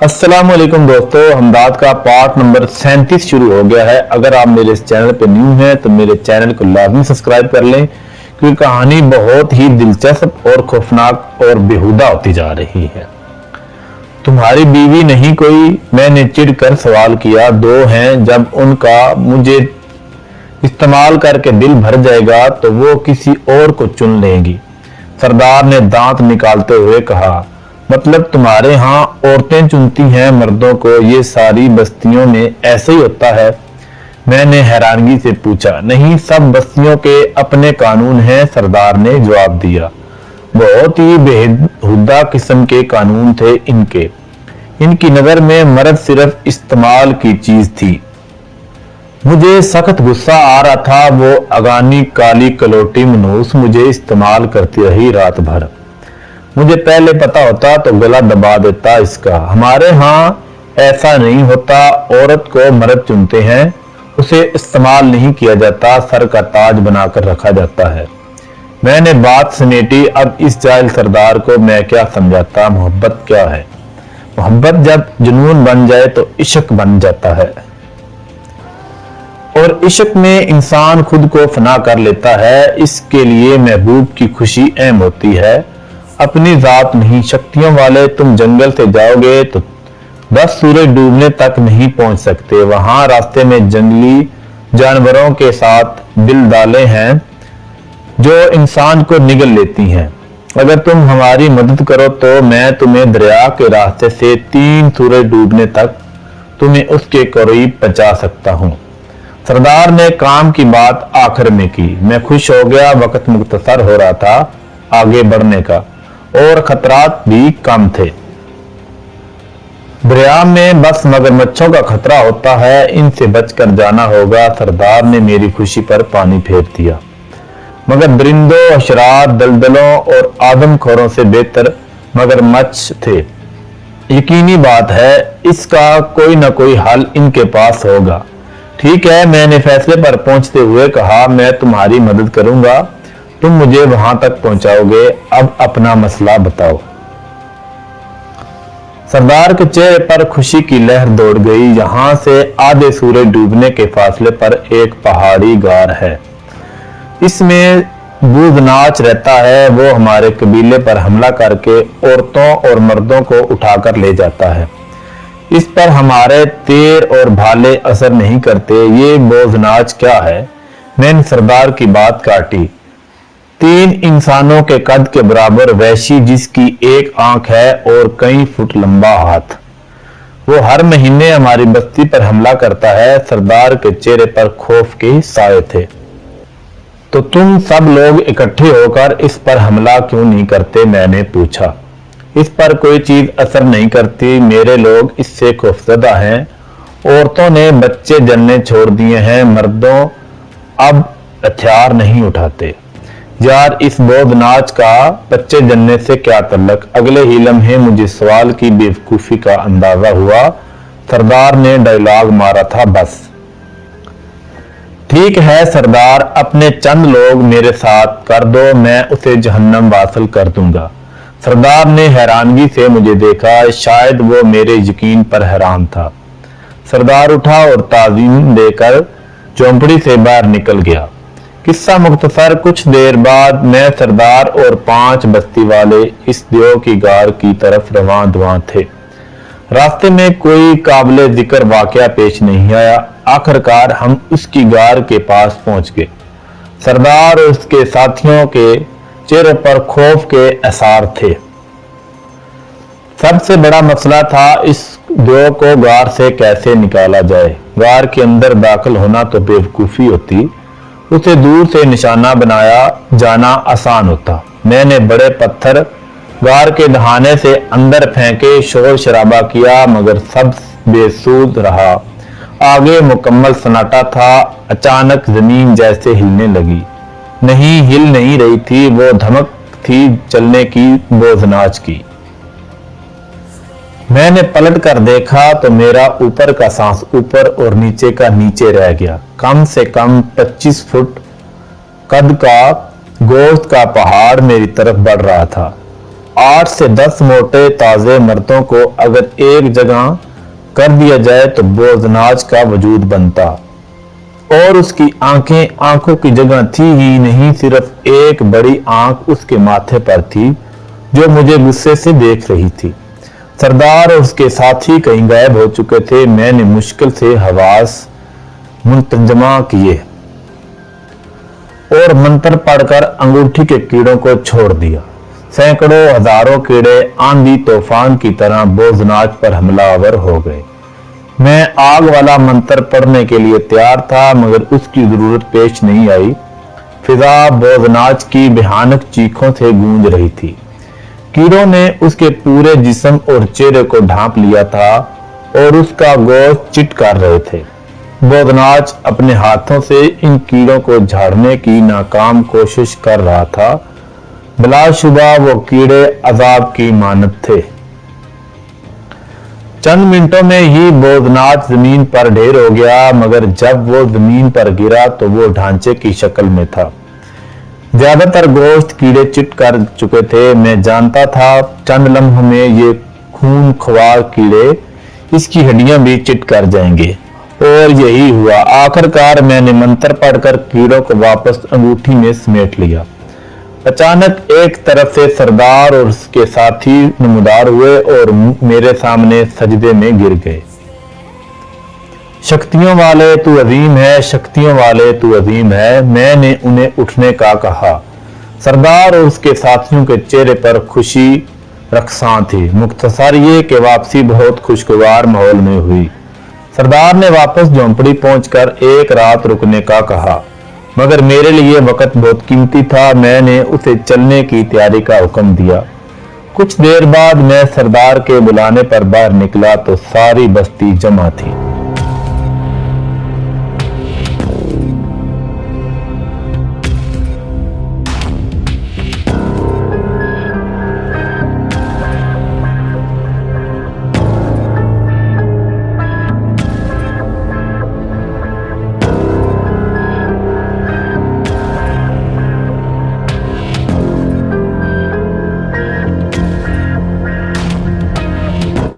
अस्सलाम वालेकुम दोस्तों, हमदाद का पार्ट नंबर 37 शुरू हो गया है। अगर आप मेरे इस चैनल पे न्यू हैं तो मेरे चैनल को लाजमी सब्सक्राइब कर लें, क्योंकि कहानी बहुत ही दिलचस्प और खौफनाक और बेहुदा होती जा रही है। तुम्हारी बीवी नहीं कोई? मैंने चिढ़कर सवाल किया। दो हैं, जब उनका मुझे इस्तेमाल करके दिल भर जाएगा तो वो किसी और को चुन लेंगी, सरदार ने दांत निकालते हुए कहा। मतलब तुम्हारे यहाँ औरतें चुनती हैं मर्दों को? ये सारी बस्तियों में ऐसे ही होता है? मैंने हैरानगी से पूछा। नहीं, सब बस्तियों के अपने कानून हैं, सरदार ने जवाब दिया। बहुत ही बेहुदा किस्म के कानून थे इनके। इनकी नजर में मर्द सिर्फ इस्तेमाल की चीज थी। मुझे सख्त गुस्सा आ रहा था। वो अगानी काली कलोटी मनूस मुझे इस्तेमाल करती रही रात भर। मुझे पहले पता होता तो गला दबा देता इसका। हमारे यहाँ ऐसा नहीं होता, औरत को मर्द चुनते हैं, उसे इस्तेमाल नहीं किया जाता, सर का ताज बनाकर रखा जाता है। मैंने बात समेटी। अब इस जाहिल सरदार को मैं क्या समझाता? मोहब्बत क्या है? मोहब्बत जब जुनून बन जाए तो इश्क बन जाता है, और इश्क में इंसान खुद को फना कर लेता है। इसके लिए महबूब की खुशी अहम होती है, अपनी जात नहीं। शक्तियों वाले, तुम जंगल से जाओगे तो 10 सूरज डूबने तक नहीं पहुंच सकते। वहां रास्ते में जंगली जानवरों के साथ दिलदाले हैं जो इंसान को निगल लेती हैं। अगर तुम हमारी मदद करो तो मैं तुम्हें दरिया के रास्ते से 3 सूरज डूबने तक तुम्हें उसके करीब पहुंचा सकता हूं। सरदार ने काम की बात आखिर में की। मैं खुश हो गया। वक्त मुख्तसर हो रहा था आगे बढ़ने का, और खतरात भी कम थे। दरिया में बस मगरमच्छों का खतरा होता है, इनसे बचकर जाना होगा। सरदार ने मेरी खुशी पर पानी फेर दिया। मगर दरिंदों, हशरात, दलदलों और आदमखोरों से बेहतर मगरमच्छ थे। यकीनी बात है, इसका कोई ना कोई हल इनके पास होगा। ठीक है, मैंने फैसले पर पहुंचते हुए कहा। मैं तुम्हारी मदद करूंगा, तुम मुझे वहां तक पहुंचाओगे। अब अपना मसला बताओ। सरदार के चेहरे पर खुशी की लहर दौड़ गई। यहां से आधे सूरज डूबने के फासले पर एक पहाड़ी गार है, इसमें बूझनाच रहता है। वो हमारे कबीले पर हमला करके औरतों और मर्दों को उठाकर ले जाता है। इस पर हमारे तीर और भाले असर नहीं करते। ये बूझनाच क्या है? मैंने सरदार की बात काटी। 3 इंसानों के कद के बराबर वैशी, जिसकी एक आंख है और कई फुट लंबा हाथ। वो हर महीने हमारी बस्ती पर हमला करता है। सरदार के चेहरे पर खौफ के साए थे। तो तुम सब लोग इकट्ठे होकर इस पर हमला क्यों नहीं करते? मैंने पूछा। इस पर कोई चीज असर नहीं करती। मेरे लोग इससे खौफजदा हैं। औरतों ने बच्चे जन्ने छोड़ दिए हैं, मर्दों अब हथियार नहीं उठाते। यार, इस बौद्धनाच का बच्चे जन्ने से क्या तल्लक? अगले ही लम्हे मुझे सवाल की बेवकूफी का अंदाजा हुआ। सरदार ने डायलॉग मारा था, बस ठीक है सरदार, अपने चंद लोग मेरे साथ कर दो, मैं उसे जहन्नम वासल कर दूंगा। सरदार ने हैरानगी से मुझे देखा। शायद वो मेरे यकीन पर हैरान था। सरदार उठा और ताज़ीम देकर झोंपड़ी से बाहर निकल गया। किस्सा मुख्तसर, कुछ देर बाद मैं, सरदार और 5 बस्ती वाले इस देव की गार की तरफ रवां दवां थे। रास्ते में कोई काबिले जिक्र वाकया पेश नहीं आया। आखिरकार हम उसकी गार के पास पहुंच गए। सरदार और उसके साथियों के चेहरे पर खौफ के आसार थे। सबसे बड़ा मसला था इस देव को गार से कैसे निकाला जाए। गार के अंदर दाखिल होना तो बेवकूफी होती, उसे दूर से निशाना बनाया जाना आसान होता। मैंने बड़े पत्थर गार के दहाने से अंदर फेंके, शोर शराबा किया, मगर सब बेसूद रहा। आगे मुकम्मल सन्नाटा था। अचानक जमीन जैसे हिलने लगी। नहीं, हिल नहीं रही थी, वो धमक थी चलने की, बोझनाच की। मैंने पलट कर देखा तो मेरा ऊपर का सांस ऊपर और नीचे का नीचे रह गया। कम से कम 25 फुट कद का गोश्त का पहाड़ मेरी तरफ बढ़ रहा था। 8 से 10 मोटे ताजे मर्दों को अगर एक जगह कर दिया जाए तो बोजनाज का वजूद बनता, और उसकी आंखें आंखों की जगह थी ही नहीं, सिर्फ एक बड़ी आंख उसके माथे पर थी जो मुझे गुस्से से देख रही थी। सरदार और उसके साथी कहीं गायब हो चुके थे। मैंने मुश्किल से हवास मुंतजमा किए और मंत्र पढ़कर अंगूठी के कीड़ों को छोड़ दिया। सैकड़ों हजारों कीड़े आंधी तूफान की तरह बोजनाज पर हमलावर हो गए। मैं आग वाला मंत्र पढ़ने के लिए तैयार था, मगर उसकी जरूरत पेश नहीं आई। फिजा बोजनाज की भयानक चीखों से गूंज रही थी। कीड़ों ने उसके पूरे जिस्म और चेहरे को ढांप लिया था और उसका गोश्त चिट कर रहे थे। बोजनाज अपने हाथों से इन कीड़ों को झाड़ने की नाकाम कोशिश कर रहा था। बिलाशुबा वो कीड़े अजाब की मानत थे। चंद मिनटों में ही बोजनाज जमीन पर ढेर हो गया, मगर जब वो जमीन पर गिरा तो वो ढांचे की शक्ल में था। ज्यादातर गोश्त कीड़े चिट कर चुके थे। मैं जानता था चंद लम्हों में ये खून ख्वार कीड़े इसकी हड्डियां भी चिट कर जाएंगे, और यही हुआ। आखिरकार मैंने मंत्र पढ़कर कीड़ों को वापस अंगूठी में समेट लिया। अचानक एक तरफ से सरदार और उसके साथी नमूदार हुए और मेरे सामने सजदे में गिर गए। शक्तियों वाले तू अजीम है, शक्तियों वाले तू अजीम है, मैंने उन्हें उठने का कहा। सरदार और उसके साथियों के चेहरे पर खुशी रक्सां थी। मुख्तसर ये कि वापसी बहुत खुशगवार माहौल में हुई। सरदार ने वापस झोंपड़ी पहुंचकर एक रात रुकने का कहा, मगर मेरे लिए वक्त बहुत कीमती था। मैंने उसे चलने की तैयारी का हुक्म दिया। कुछ देर बाद मैं सरदार के बुलाने पर बाहर निकला तो सारी बस्ती जमा थी।